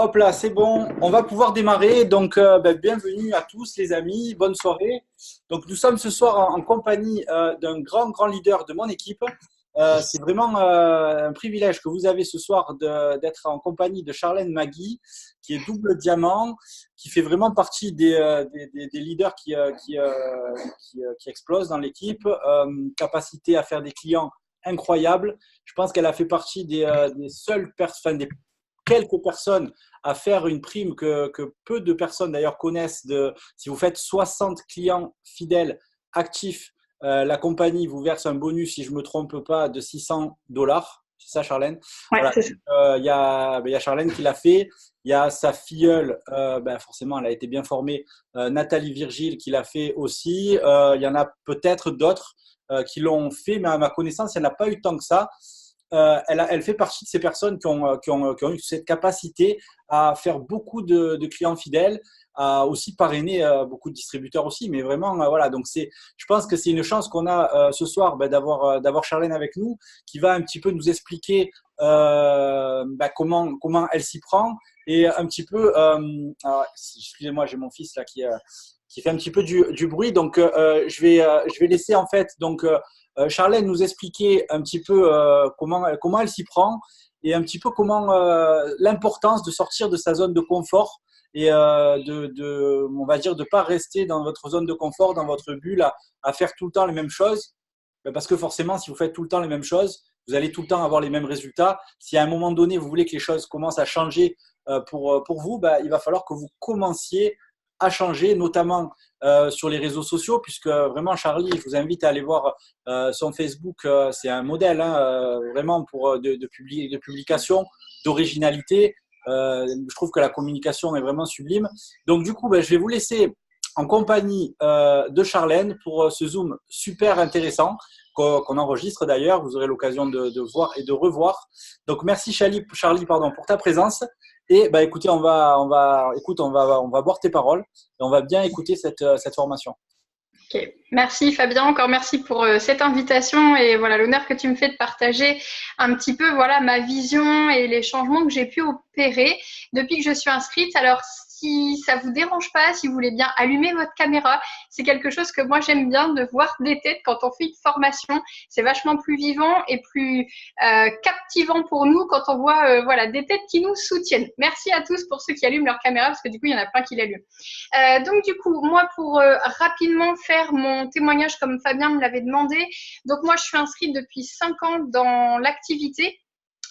Hop là, c'est bon, on va pouvoir démarrer. Donc, bienvenue à tous les amis, bonne soirée. Donc, nous sommes ce soir en compagnie d'un grand leader de mon équipe. C'est vraiment un privilège que vous avez ce soir d'être en compagnie de Charlène Magui, qui est double diamant, qui fait vraiment partie des leaders qui explosent dans l'équipe. Capacité à faire des clients incroyables. Je pense qu'elle a fait partie des seules personnes, des quelques personnes à faire une prime que peu de personnes d'ailleurs connaissent. Si vous faites 60 clients fidèles actifs, la compagnie vous verse un bonus, si je ne me trompe pas, de $600. C'est ça, Charlène? Ouais, Voilà. c'est ça. Il y a Charlène qui l'a fait. Il y a sa filleule, forcément, elle a été bien formée, Nathalie Virgile, qui l'a fait aussi. Il y en a peut-être d'autres qui l'ont fait, mais à ma connaissance, il n'y en a pas eu tant que ça. Elle fait partie de ces personnes qui ont eu cette capacité à faire beaucoup de clients fidèles, à aussi parrainer beaucoup de distributeurs aussi. Mais vraiment, voilà. Donc, je pense que c'est une chance qu'on a ce soir d'avoir Charlène avec nous, qui va un petit peu nous expliquer comment elle s'y prend et un petit peu. Excusez-moi, j'ai mon fils là qui fait un petit peu du bruit. Donc, je vais laisser en fait Charlène nous expliquer un petit peu comment elle s'y prend et un petit peu comment l'importance de sortir de sa zone de confort et on va dire, de pas rester dans votre zone de confort, dans votre bulle, à faire tout le temps les mêmes choses. Parce que forcément, si vous faites tout le temps les mêmes choses, vous allez tout le temps avoir les mêmes résultats. Si à un moment donné, vous voulez que les choses commencent à changer pour vous, il va falloir que vous commenciez à changer, notamment sur les réseaux sociaux, puisque vraiment, Charlie, je vous invite à aller voir son Facebook. C'est un modèle, hein, vraiment de publication, d'originalité. Je trouve que la communication est vraiment sublime. Donc, du coup, je vais vous laisser en compagnie de Charlène pour ce Zoom super intéressant qu'on enregistre d'ailleurs. Vous aurez l'occasion de voir et de revoir. Donc, merci Charlie, pardon, pour ta présence. Et écoutez, on va boire tes paroles et on va bien écouter cette formation. Ok. Merci Fabien, encore merci pour cette invitation et voilà l'honneur que tu me fais de partager un petit peu voilà ma vision et les changements que j'ai pu opérer depuis que je suis inscrite. Alors si ça vous dérange pas, si vous voulez bien allumer votre caméra, c'est quelque chose que moi j'aime bien de voir des têtes quand on fait une formation. C'est vachement plus vivant et plus captivant pour nous quand on voit voilà des têtes qui nous soutiennent. Merci à tous pour ceux qui allument leur caméra parce que du coup il y en a plein qui l'allument. Donc du coup, moi pour rapidement faire mon témoignage comme Fabien me l'avait demandé, donc moi je suis inscrite depuis 5 ans dans l'activité.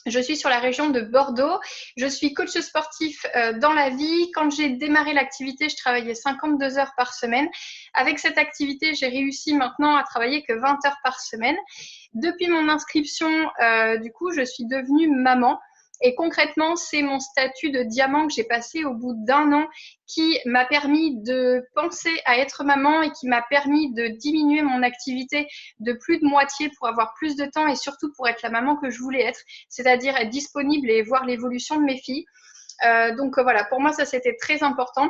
Je suis sur la région de Bordeaux. Je suis coach sportif dans la vie. Quand j'ai démarré l'activité, je travaillais 52 heures par semaine. Avec cette activité, j'ai réussi maintenant à travailler que 20 heures par semaine. Depuis mon inscription, du coup, je suis devenue maman. Et concrètement, c'est mon statut de diamant que j'ai passé au bout d'un an qui m'a permis de penser à être maman et qui m'a permis de diminuer mon activité de plus de moitié pour avoir plus de temps et surtout pour être la maman que je voulais être, c'est-à-dire être disponible et voir l'évolution de mes filles. Donc voilà, pour moi, ça, c'était très important.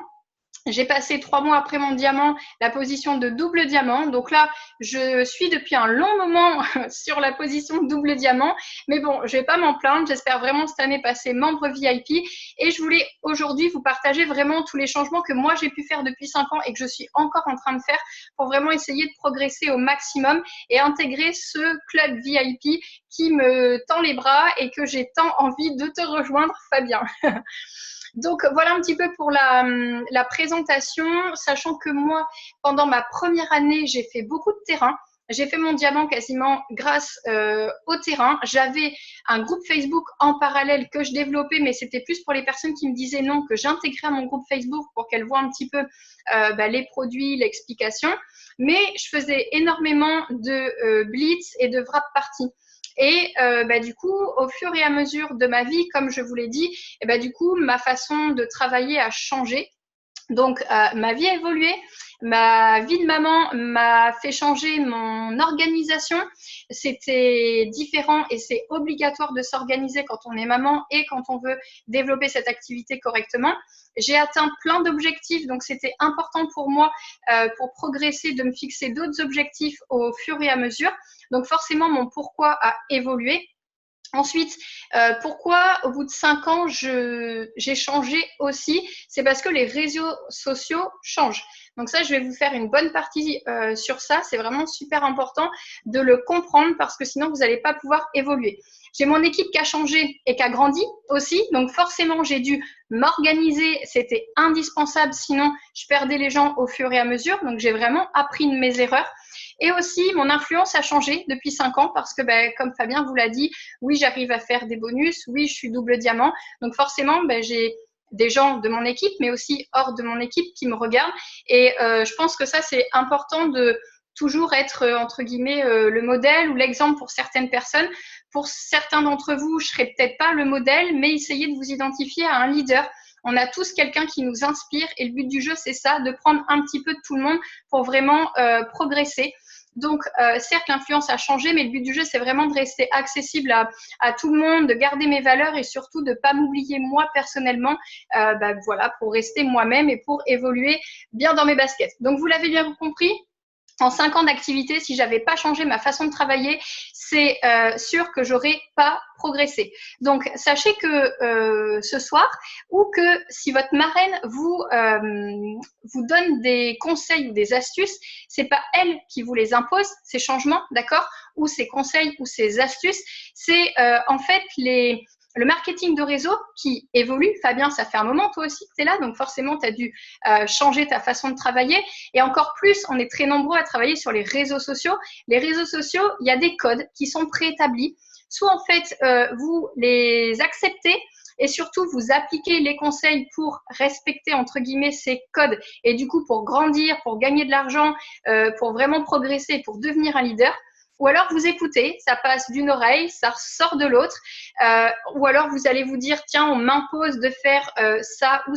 J'ai passé 3 mois après mon diamant la position de double diamant. Donc là, je suis depuis un long moment sur la position de double diamant. Mais bon, je vais pas m'en plaindre. J'espère vraiment cette année passer membre VIP. Et je voulais aujourd'hui vous partager vraiment tous les changements que moi j'ai pu faire depuis 5 ans et que je suis encore en train de faire pour vraiment essayer de progresser au maximum et intégrer ce club VIP qui me tend les bras et que j'ai tant envie de te rejoindre, Fabien. Donc voilà un petit peu pour la présentation, sachant que moi, pendant ma première année, j'ai fait beaucoup de terrain. J'ai fait mon diamant quasiment grâce au terrain. J'avais un groupe Facebook en parallèle que je développais, mais c'était plus pour les personnes qui me disaient non, que j'intégrais à mon groupe Facebook pour qu'elles voient un petit peu les produits, l'explication. Mais je faisais énormément de blitz et de wrap party. Et du coup, au fur et à mesure de ma vie, comme je vous l'ai dit, et du coup, ma façon de travailler a changé. Donc, ma vie a évolué. Ma vie de maman m'a fait changer mon organisation. C'était différent et c'est obligatoire de s'organiser quand on est maman et quand on veut développer cette activité correctement. J'ai atteint plein d'objectifs, donc c'était important pour moi pour progresser de me fixer d'autres objectifs au fur et à mesure. Donc forcément, mon pourquoi a évolué. Ensuite, pourquoi au bout de 5 ans, j'ai changé aussi? C'est parce que les réseaux sociaux changent. Donc ça, je vais vous faire une bonne partie sur ça. C'est vraiment super important de le comprendre parce que sinon, vous n'allez pas pouvoir évoluer. J'ai mon équipe qui a changé et qui a grandi aussi. Donc forcément, j'ai dû m'organiser. C'était indispensable. Sinon, je perdais les gens au fur et à mesure. Donc j'ai vraiment appris de mes erreurs. Et aussi, mon influence a changé depuis 5 ans parce que, comme Fabien vous l'a dit, oui, j'arrive à faire des bonus, oui, je suis double diamant. Donc forcément, j'ai des gens de mon équipe, mais aussi hors de mon équipe qui me regardent. Et je pense que ça, c'est important de toujours être, entre guillemets, le modèle ou l'exemple pour certaines personnes. Pour certains d'entre vous, je ne serai peut-être pas le modèle, mais essayez de vous identifier à un leader. On a tous quelqu'un qui nous inspire et le but du jeu, c'est ça, de prendre un petit peu de tout le monde pour vraiment progresser. Donc, certes, l'influence a changé, mais le but du jeu, c'est vraiment de rester accessible à tout le monde, de garder mes valeurs et surtout de ne pas m'oublier moi personnellement, voilà, pour rester moi-même et pour évoluer bien dans mes baskets. Donc, vous l'avez bien compris. En 5 ans d'activité, si j'avais pas changé ma façon de travailler, c'est sûr que j'aurais pas progressé. Donc, sachez que ce soir, ou que si votre marraine vous donne des conseils ou des astuces, c'est pas elle qui vous les impose, ces changements, d'accord? Ou ces conseils ou ces astuces, c'est en fait le marketing de réseau qui évolue. Fabien, ça fait un moment toi aussi que tu es là, donc forcément, tu as dû changer ta façon de travailler. Et encore plus, on est très nombreux à travailler sur les réseaux sociaux. Les réseaux sociaux, il y a des codes qui sont préétablis. Soit en fait, vous les acceptez et surtout, vous appliquez les conseils pour respecter, entre guillemets, ces codes et du coup, pour grandir, pour gagner de l'argent, pour vraiment progresser, pour devenir un leader. Ou alors vous écoutez, ça passe d'une oreille, ça sort de l'autre. Ou alors vous allez vous dire, tiens, on m'impose de faire ça, ou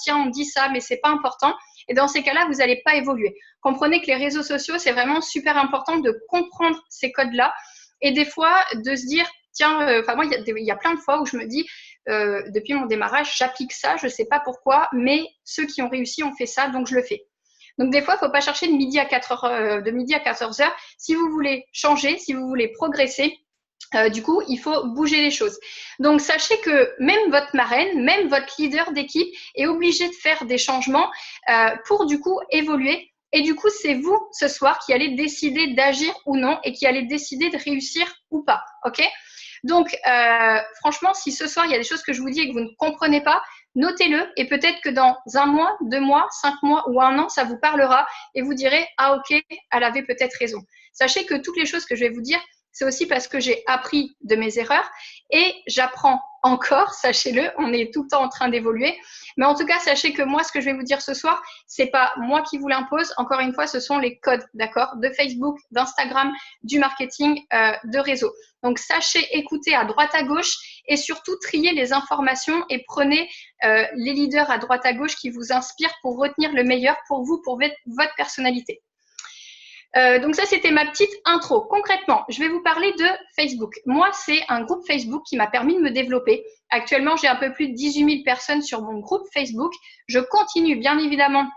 tiens, on me dit ça, mais c'est pas important. Et dans ces cas-là, vous n'allez pas évoluer. Comprenez que les réseaux sociaux, c'est vraiment super important de comprendre ces codes-là. Et des fois, de se dire, tiens, moi, il y a plein de fois où je me dis, depuis mon démarrage, j'applique ça, je ne sais pas pourquoi, mais ceux qui ont réussi ont fait ça, donc je le fais. Donc, des fois, il ne faut pas chercher de midi à 14 heures. Si vous voulez changer, si vous voulez progresser, du coup, il faut bouger les choses. Donc, sachez que même votre marraine, même votre leader d'équipe est obligé de faire des changements pour, du coup, évoluer. Et du coup, c'est vous, ce soir, qui allez décider d'agir ou non et qui allez décider de réussir ou pas. OK ? Donc, franchement, si ce soir, il y a des choses que je vous dis et que vous ne comprenez pas, notez-le et peut-être que dans 1 mois, 2 mois, 5 mois ou 1 an, ça vous parlera et vous direz « Ah ok, elle avait peut-être raison ». Sachez que toutes les choses que je vais vous dire, c'est aussi parce que j'ai appris de mes erreurs et j'apprends encore, sachez-le, on est tout le temps en train d'évoluer. Mais en tout cas, sachez que moi, ce que je vais vous dire ce soir, c'est pas moi qui vous l'impose. Encore une fois, ce sont les codes, d'accord, de Facebook, d'Instagram, du marketing, de réseau. Donc, sachez écouter à droite à gauche et surtout trier les informations et prenez les leaders à droite à gauche qui vous inspirent pour retenir le meilleur pour vous, pour votre personnalité. Donc ça, c'était ma petite intro. Concrètement, je vais vous parler de Facebook. Moi, c'est un groupe Facebook qui m'a permis de me développer. Actuellement, j'ai un peu plus de 18 000 personnes sur mon groupe Facebook. Je continue, bien évidemment,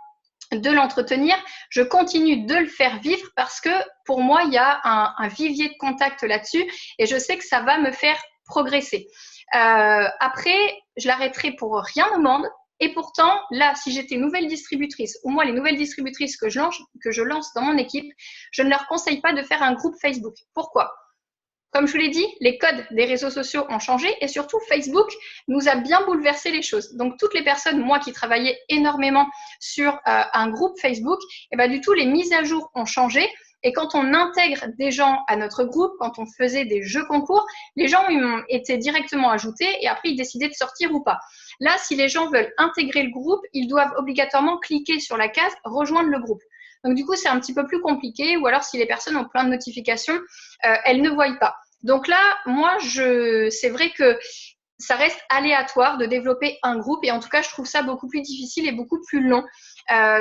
de l'entretenir. Je continue de le faire vivre parce que pour moi, il y a un vivier de contact là-dessus et je sais que ça va me faire progresser. Après, je l'arrêterai pour rien au monde. Et pourtant, là, si j'étais nouvelle distributrice, ou moi, les nouvelles distributrices que je lance dans mon équipe, je ne leur conseille pas de faire un groupe Facebook. Pourquoi ? Comme je vous l'ai dit, les codes des réseaux sociaux ont changé et surtout, Facebook nous a bien bouleversé les choses. Donc, toutes les personnes, moi, qui travaillais énormément sur un groupe Facebook, et du tout, les mises à jour ont changé. Et quand on intègre des gens à notre groupe, quand on faisait des jeux concours, les gens ont été directement ajoutés et après, ils décidaient de sortir ou pas. Là, si les gens veulent intégrer le groupe, ils doivent obligatoirement cliquer sur la case « Rejoindre le groupe ». Donc, du coup, c'est un petit peu plus compliqué ou alors si les personnes ont plein de notifications, elles ne voient pas. Donc là, moi, c'est vrai que ça reste aléatoire de développer un groupe et en tout cas, je trouve ça beaucoup plus difficile et beaucoup plus long.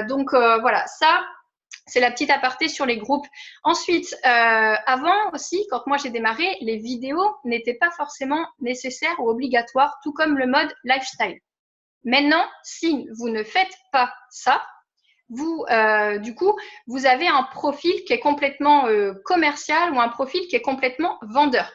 Donc, voilà, ça… C'est la petite aparté sur les groupes. Ensuite, avant aussi, quand moi j'ai démarré, les vidéos n'étaient pas forcément nécessaires ou obligatoires, tout comme le mode lifestyle. Maintenant, si vous ne faites pas ça, vous, du coup, vous avez un profil qui est complètement commercial ou un profil qui est complètement vendeur.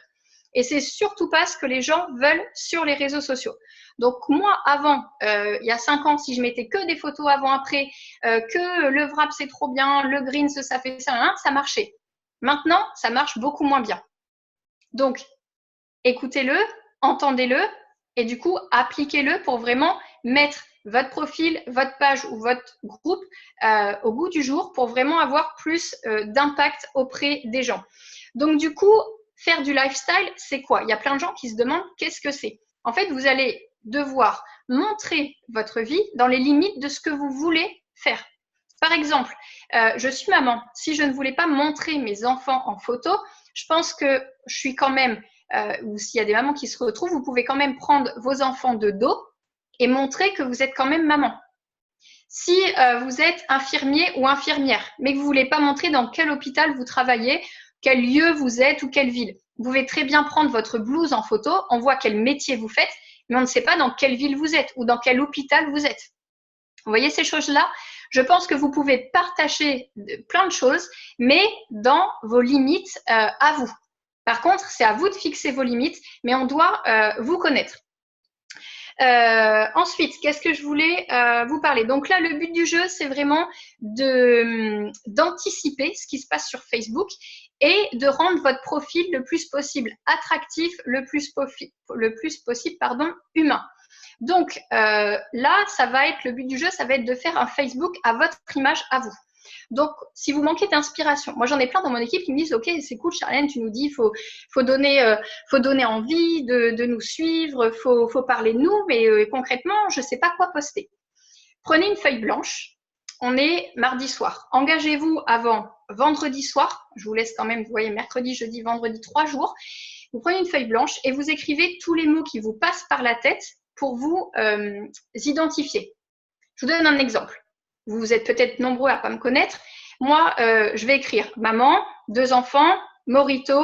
Et c'est surtout pas ce que les gens veulent sur les réseaux sociaux. Donc moi, avant, il y a 5 ans, si je mettais que des photos avant-après, que le wrap c'est trop bien, le greens ça fait ça, hein, ça marchait. Maintenant, ça marche beaucoup moins bien. Donc, écoutez-le, entendez-le et du coup, appliquez-le pour vraiment mettre votre profil, votre page ou votre groupe au goût du jour pour vraiment avoir plus d'impact auprès des gens. Donc, du coup, faire du lifestyle, c'est quoi? Il y a plein de gens qui se demandent qu'est-ce que c'est. En fait, vous allez devoir montrer votre vie dans les limites de ce que vous voulez faire. Par exemple, je suis maman. Si je ne voulais pas montrer mes enfants en photo, je pense que je suis quand même, ou s'il y a des mamans qui se retrouvent, vous pouvez quand même prendre vos enfants de dos et montrer que vous êtes quand même maman. Si vous êtes infirmier ou infirmière, mais que vous ne voulez pas montrer dans quel hôpital vous travaillez, quel lieu vous êtes ou quelle ville, vous pouvez très bien prendre votre blouse en photo, on voit quel métier vous faites, mais on ne sait pas dans quelle ville vous êtes ou dans quel hôpital vous êtes. Vous voyez ces choses-là? Je pense que vous pouvez partager plein de choses, mais dans vos limites à vous. Par contre, c'est à vous de fixer vos limites, mais on doit vous connaître. Ensuite, qu'est-ce que je voulais vous parler? Donc là, le but du jeu, c'est vraiment d'anticiper ce qui se passe sur Facebook et de rendre votre profil le plus possible attractif, le plus possible, humain. Donc là, ça va être le but du jeu, ça va être de faire un Facebook à votre image, à vous. Donc, si vous manquez d'inspiration, moi j'en ai plein dans mon équipe qui me disent « Ok, c'est cool Charlène, tu nous dis faut donner envie de nous suivre, faut parler de nous, mais concrètement, je ne sais pas quoi poster. » Prenez une feuille blanche, on est mardi soir. Engagez-vous avant vendredi soir, je vous laisse quand même, vous voyez, mercredi, jeudi, vendredi, 3 jours. Vous prenez une feuille blanche et vous écrivez tous les mots qui vous passent par la tête pour vous identifier. Je vous donne un exemple. Vous êtes peut-être nombreux à ne pas me connaître. Moi, je vais écrire maman, 2 enfants, mojito,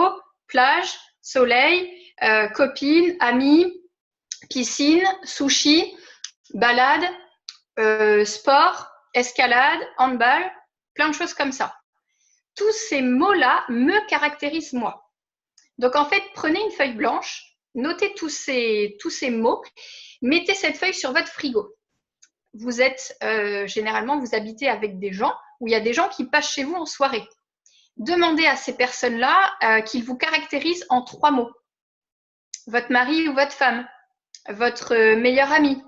plage, soleil, copine, amis, piscine, sushi, balade, sport, escalade, handball, plein de choses comme ça. Tous ces mots-là me caractérisent moi. Donc, en fait, prenez une feuille blanche, notez tous ces mots, mettez cette feuille sur votre frigo. Vous êtes, généralement, vous habitez avec des gens où il y a des gens qui passent chez vous en soirée. Demandez à ces personnes-là qu'ils vous caractérisent en 3 mots. Votre mari ou votre femme, votre meilleur ami,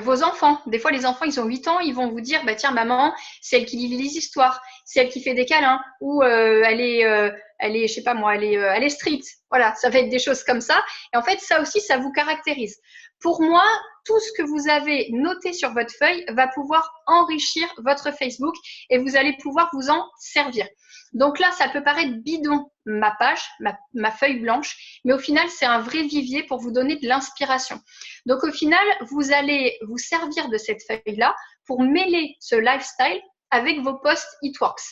vos enfants. Des fois, les enfants, ils ont 8 ans, ils vont vous dire, bah, tiens, maman, c'est elle qui lit les histoires, c'est elle qui fait des câlins, ou elle est, je sais pas moi, elle est stricte. Voilà, ça va être des choses comme ça. Et en fait, ça aussi, ça vous caractérise. Pour moi, tout ce que vous avez noté sur votre feuille va pouvoir enrichir votre Facebook et vous allez pouvoir vous en servir. Donc là, ça peut paraître bidon, ma page, ma feuille blanche, mais au final, c'est un vrai vivier pour vous donner de l'inspiration. Donc au final, vous allez vous servir de cette feuille-là pour mêler ce lifestyle avec vos posts It Works.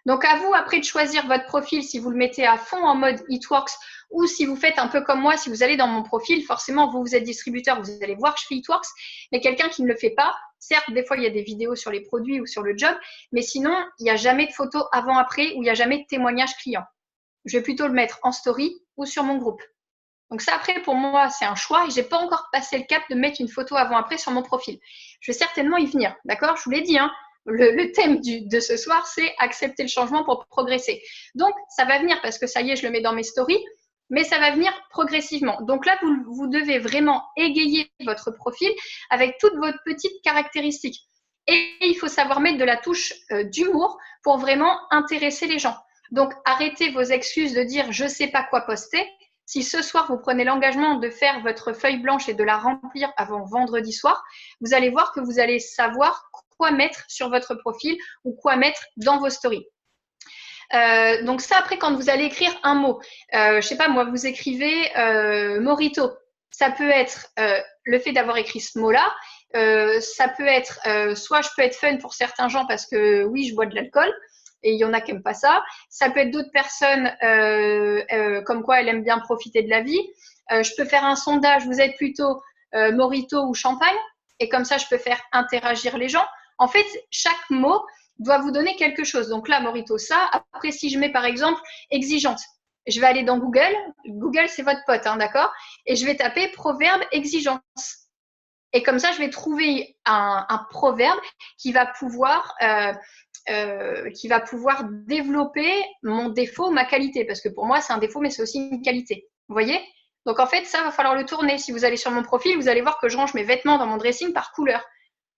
Donc à vous après de choisir votre profil si vous le mettez à fond en mode It Works ou si vous faites un peu comme moi, si vous allez dans mon profil, forcément vous êtes distributeur, vous allez voir que je fais It Works, mais quelqu'un qui ne le fait pas, certes des fois il y a des vidéos sur les produits ou sur le job, mais sinon il n'y a jamais de photos avant-après ou il n'y a jamais de témoignage client. Je vais plutôt le mettre en story ou sur mon groupe. Donc ça après pour moi c'est un choix et je n'ai pas encore passé le cap de mettre une photo avant-après sur mon profil. Je vais certainement y venir, d'accord? Je vous l'ai dit, hein. Le thème de ce soir, c'est accepter le changement pour progresser. Donc, ça va venir parce que ça y est, je le mets dans mes stories, mais ça va venir progressivement. Donc là, vous devez vraiment égayer votre profil avec toutes vos petites caractéristiques. Et il faut savoir mettre de la touche d'humour pour vraiment intéresser les gens. Donc, arrêtez vos excuses de dire « je ne sais pas quoi poster ». Si ce soir, vous prenez l'engagement de faire votre feuille blanche et de la remplir avant vendredi soir, vous allez voir que vous allez savoir quoi mettre sur votre profil ou quoi mettre dans vos stories. Donc ça, après, quand vous allez écrire un mot, je sais pas, moi, vous écrivez mojito. Ça peut être le fait d'avoir écrit ce mot-là. Ça peut être, soit je peux être fun pour certains gens parce que oui, je bois de l'alcool. Et il y en a qui n'aiment pas ça. Ça peut être d'autres personnes comme quoi elles aiment bien profiter de la vie. Je peux faire un sondage, vous êtes plutôt mojito ou champagne? Et comme ça, je peux faire interagir les gens. En fait, chaque mot doit vous donner quelque chose. Donc là, mojito, ça. Après, si je mets par exemple exigeante, Je vais aller dans Google. Google, c'est votre pote, hein, d'accord? Et je vais taper proverbe exigence. Et comme ça, je vais trouver un proverbe qui va pouvoir développer mon défaut, ma qualité. Parce que pour moi, c'est un défaut, mais c'est aussi une qualité. Vous voyez? Donc en fait, ça va falloir le tourner. Si vous allez sur mon profil, vous allez voir que je range mes vêtements dans mon dressing par couleur.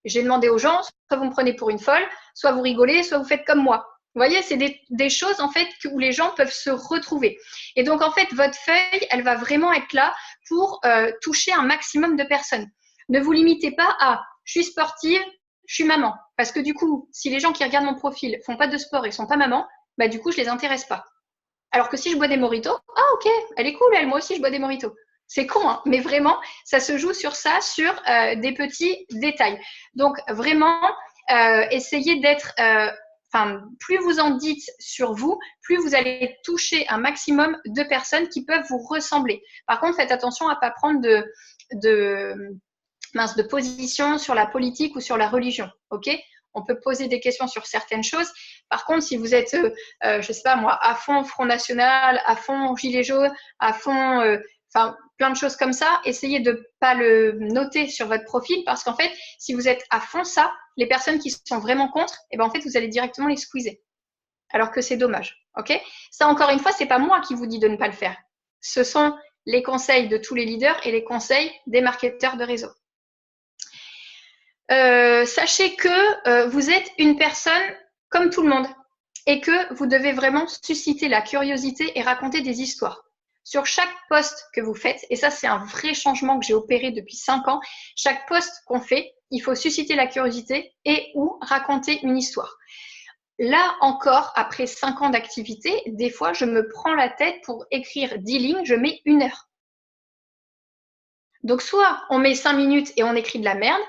J'ai demandé aux gens, soit vous me prenez pour une folle, soit vous rigolez, soit vous faites comme moi. Vous voyez, c'est des choses en fait où les gens peuvent se retrouver. Et donc en fait, votre feuille, elle va vraiment être là pour toucher un maximum de personnes. Ne vous limitez pas à « je suis sportive, je suis maman ». Parce que du coup, si les gens qui regardent mon profil font pas de sport et sont pas maman, bah du coup, je les intéresse pas. Alors que si je bois des mojitos, ah ok, elle est cool, elle, moi aussi je bois des mojitos. C'est con, hein, mais vraiment, ça se joue sur ça, sur des petits détails. Donc vraiment, essayez d'être, plus vous en dites sur vous, plus vous allez toucher un maximum de personnes qui peuvent vous ressembler. Par contre, faites attention à ne pas prendre de position sur la politique ou sur la religion, ok? On peut poser des questions sur certaines choses. Par contre, si vous êtes, je sais pas moi, à fond Front National, à fond Gilets jaunes, à fond, plein de choses comme ça, essayez de pas le noter sur votre profil parce qu'en fait, si vous êtes à fond ça, les personnes qui sont vraiment contre, eh ben en fait, vous allez directement les squeezer. Alors que c'est dommage, ok? Ça, encore une fois, c'est pas moi qui vous dis de ne pas le faire. Ce sont les conseils de tous les leaders et les conseils des marketeurs de réseau. Sachez que vous êtes une personne comme tout le monde et que vous devez vraiment susciter la curiosité et raconter des histoires. Sur chaque post que vous faites, et ça c'est un vrai changement que j'ai opéré depuis 5 ans, chaque post qu'on fait, il faut susciter la curiosité et ou raconter une histoire. Là encore, après 5 ans d'activité, des fois je me prends la tête pour écrire 10 lignes, je mets 1 heure. Donc soit on met 5 minutes et on écrit de la merde,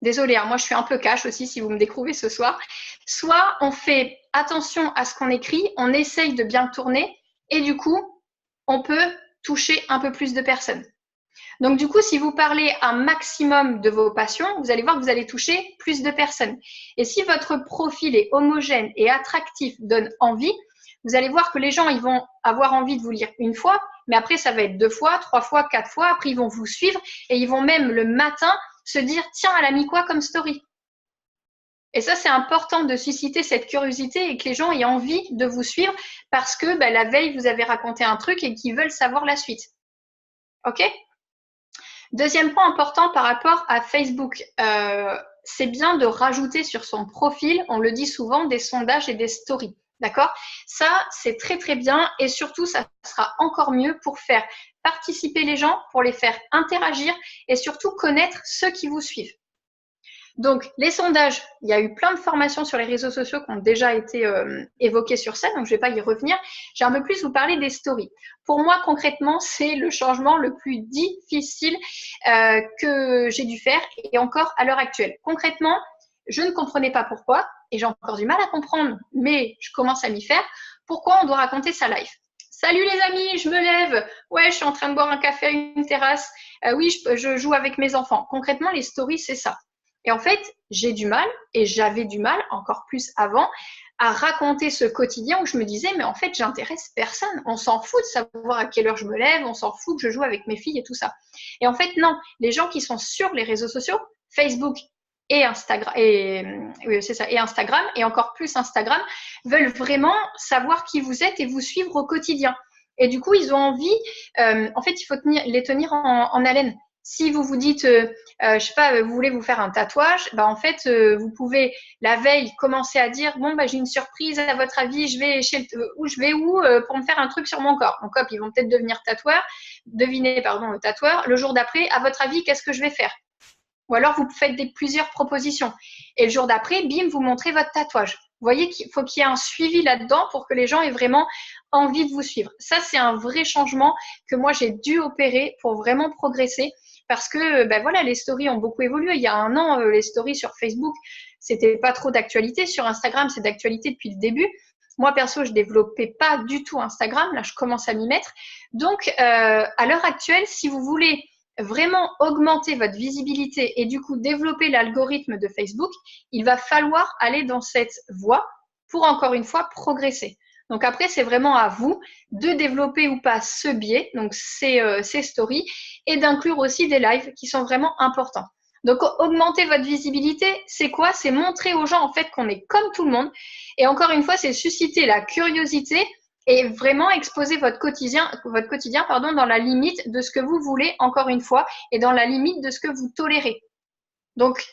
désolée, hein, moi je suis un peu cash aussi si vous me découvrez ce soir. Soit on fait attention à ce qu'on écrit, on essaye de bien tourner et du coup, on peut toucher un peu plus de personnes. Donc du coup, si vous parlez un maximum de vos passions, vous allez voir que vous allez toucher plus de personnes. Et si votre profil est homogène et attractif, donne envie, vous allez voir que les gens ils vont avoir envie de vous lire 1 fois, mais après ça va être 2 fois, 3 fois, 4 fois, après ils vont vous suivre et ils vont même le matin se dire « Tiens, elle a mis quoi comme story ?» Et ça, c'est important de susciter cette curiosité et que les gens aient envie de vous suivre parce que la veille, vous avez raconté un truc et qu'ils veulent savoir la suite. OK? Deuxième point important par rapport à Facebook, c'est bien de rajouter sur son profil, on le dit souvent, des sondages et des stories. D'accord? Ça, c'est très très bien et surtout, ça sera encore mieux pour faire participer les gens, pour les faire interagir et surtout connaître ceux qui vous suivent. Donc, les sondages, il y a eu plein de formations sur les réseaux sociaux qui ont déjà été évoquées sur ça, donc je ne vais pas y revenir. J'ai un peu plus vous parler des stories. Pour moi, concrètement, c'est le changement le plus difficile que j'ai dû faire et encore à l'heure actuelle. Concrètement, je ne comprenais pas pourquoi, et j'ai encore du mal à comprendre, mais je commence à m'y faire, pourquoi on doit raconter sa life. Salut les amis, je me lève. Ouais, je suis en train de boire un café à une terrasse. Oui, je joue avec mes enfants. Concrètement, les stories, c'est ça. Et en fait, j'ai du mal, et j'avais du mal, encore plus avant, à raconter ce quotidien où je me disais, mais en fait, j'intéresse personne. On s'en fout de savoir à quelle heure je me lève, on s'en fout que je joue avec mes filles et tout ça. Et en fait, non. Les gens qui sont sur les réseaux sociaux, Facebook et Instagram, et Instagram, et encore plus Instagram, veulent vraiment savoir qui vous êtes et vous suivre au quotidien. Et du coup, ils ont envie, en fait, il faut les tenir en haleine. Si vous vous dites, je sais pas, vous voulez vous faire un tatouage, en fait, vous pouvez la veille commencer à dire, bon, j'ai une surprise, à votre avis, je vais où pour me faire un truc sur mon corps. Donc, hop, ils vont peut-être devenir tatoueur. Le jour d'après, à votre avis, qu'est-ce que je vais faire? Ou alors, vous faites plusieurs propositions. Et le jour d'après, bim, vous montrez votre tatouage. Vous voyez qu'il faut qu'il y ait un suivi là-dedans pour que les gens aient vraiment envie de vous suivre. Ça, c'est un vrai changement que moi, j'ai dû opérer pour vraiment progresser. Parce que les stories ont beaucoup évolué. Il y a 1 an, les stories sur Facebook, c'était pas trop d'actualité. Sur Instagram, c'est d'actualité depuis le début. Moi, perso, je développais pas du tout Instagram. Là, je commence à m'y mettre. Donc, à l'heure actuelle, si vous voulez vraiment augmenter votre visibilité et du coup développer l'algorithme de Facebook, il va falloir aller dans cette voie pour encore une fois progresser. Donc après, c'est vraiment à vous de développer ou pas ce biais, donc ces stories, et d'inclure aussi des lives qui sont vraiment importants. Donc, augmenter votre visibilité, c'est quoi? C'est montrer aux gens, en fait, qu'on est comme tout le monde. Et encore une fois, c'est susciter la curiosité et vraiment exposer votre quotidien, dans la limite de ce que vous voulez, encore une fois, et dans la limite de ce que vous tolérez. Donc,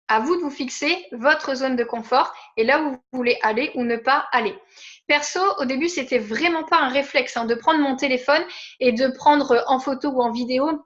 à vous de vous fixer votre zone de confort et là où vous voulez aller ou ne pas aller. Perso, au début, c'était vraiment pas un réflexe de prendre mon téléphone et de prendre en photo ou en vidéo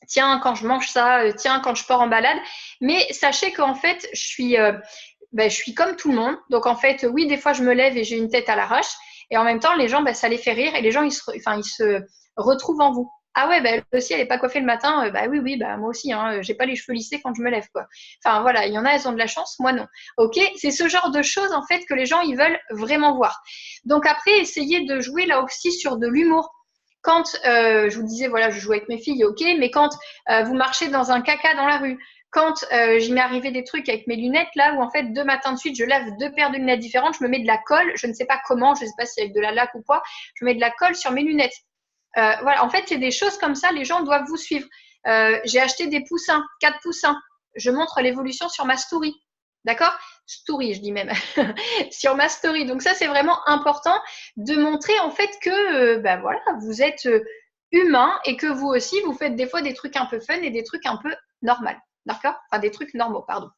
tiens, quand je mange ça, tiens, quand je pars en balade. Mais sachez qu'en fait, je suis comme tout le monde. Donc, en fait, oui, des fois, je me lève et j'ai une tête à l'arrache. Et en même temps, les gens, ça les fait rire. Et les gens, ils se retrouvent en vous. Ah ouais, elle aussi, elle n'est pas coiffée le matin. Oui, moi aussi, j'ai pas les cheveux lissés quand je me lève, quoi. Enfin, voilà, il y en a, elles ont de la chance, moi non. Ok, c'est ce genre de choses, en fait, que les gens, ils veulent vraiment voir. Donc après, essayez de jouer là aussi sur de l'humour. Quand, je vous disais, voilà, je joue avec mes filles, ok, mais quand vous marchez dans un caca dans la rue, quand j'y m'est arrivé des trucs avec mes lunettes, là, où en fait, 2 matins de suite, je lave 2 paires de lunettes différentes, je me mets de la colle, je ne sais pas comment, je ne sais pas si avec de la laque ou quoi, je mets de la colle sur mes lunettes. Voilà, en fait, c'est des choses comme ça, les gens doivent vous suivre. J'ai acheté des poussins, 4 poussins. Je montre l'évolution sur ma story. D'accord? Story, je dis même. Sur ma story. Donc ça, c'est vraiment important de montrer en fait que voilà, vous êtes humain et que vous aussi, vous faites des fois des trucs un peu fun et des trucs un peu normaux. D'accord? Enfin, des trucs normaux, pardon.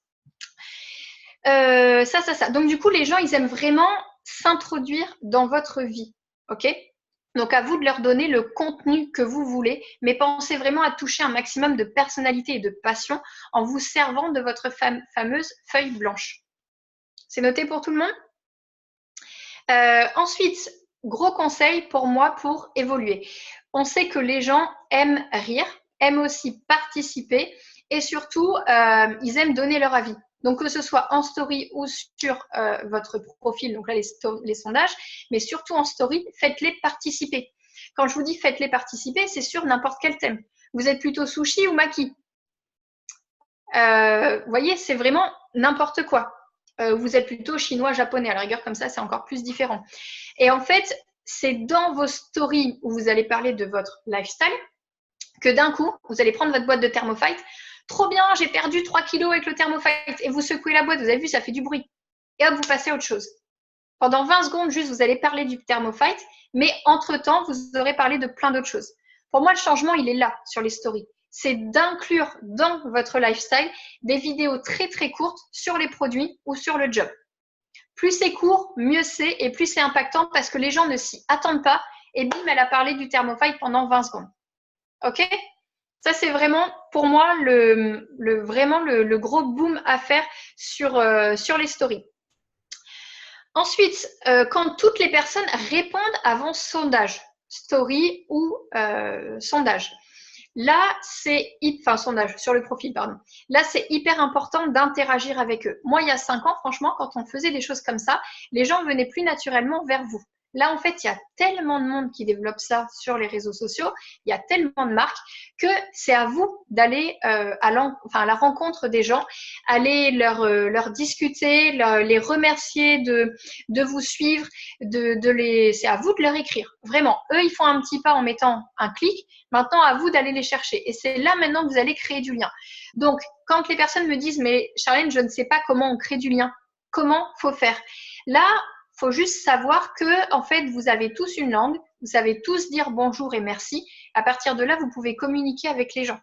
Ça. Donc du coup, les gens, ils aiment vraiment s'introduire dans votre vie. Ok? Donc, à vous de leur donner le contenu que vous voulez, mais pensez vraiment à toucher un maximum de personnalité et de passion en vous servant de votre fameuse feuille blanche. C'est noté pour tout le monde? Ensuite, gros conseil pour moi pour évoluer. On sait que les gens aiment rire, aiment aussi participer et surtout, ils aiment donner leur avis. Donc, que ce soit en story ou sur votre profil, donc là, les sondages, mais surtout en story, faites-les participer. Quand je vous dis faites-les participer, c'est sur n'importe quel thème. Vous êtes plutôt sushi ou maki? Vous voyez, c'est vraiment n'importe quoi. Vous êtes plutôt chinois, japonais. À la rigueur, comme ça, c'est encore plus différent. Et en fait, c'est dans vos stories où vous allez parler de votre lifestyle que d'un coup, vous allez prendre votre boîte de Thermofite. Trop bien, j'ai perdu 3 kilos avec le Thermofite. Et vous secouez la boîte, vous avez vu, ça fait du bruit. Et hop, vous passez à autre chose. Pendant 20 secondes, juste, vous allez parler du Thermofite, mais entre-temps, vous aurez parlé de plein d'autres choses. Pour moi, le changement, il est là, sur les stories. C'est d'inclure dans votre lifestyle des vidéos très, très courtes sur les produits ou sur le job. Plus c'est court, mieux c'est et plus c'est impactant parce que les gens ne s'y attendent pas et bim, elle a parlé du Thermofite pendant 20 secondes. Ok? Ça, c'est vraiment, pour moi, vraiment le gros boom à faire sur les stories. Ensuite, quand toutes les personnes répondent avant sondage, story ou sondage, là, sondage sur le profil, pardon. Là, c'est hyper important d'interagir avec eux. Moi, il y a 5 ans, franchement, quand on faisait des choses comme ça, les gens venaient plus naturellement vers vous. Là, en fait, il y a tellement de monde qui développe ça sur les réseaux sociaux, il y a tellement de marques que c'est à vous d'aller à la rencontre des gens, aller leur discuter, les remercier de vous suivre, c'est à vous de leur écrire. Vraiment, eux, ils font un petit pas en mettant un clic. Maintenant, à vous d'aller les chercher. Et c'est là maintenant que vous allez créer du lien. Donc, quand les personnes me disent « Mais Charlène, je ne sais pas comment on crée du lien. Comment faut faire ?» Là, faut juste savoir que, en fait, vous avez tous une langue, vous savez tous dire bonjour et merci. À partir de là, vous pouvez communiquer avec les gens.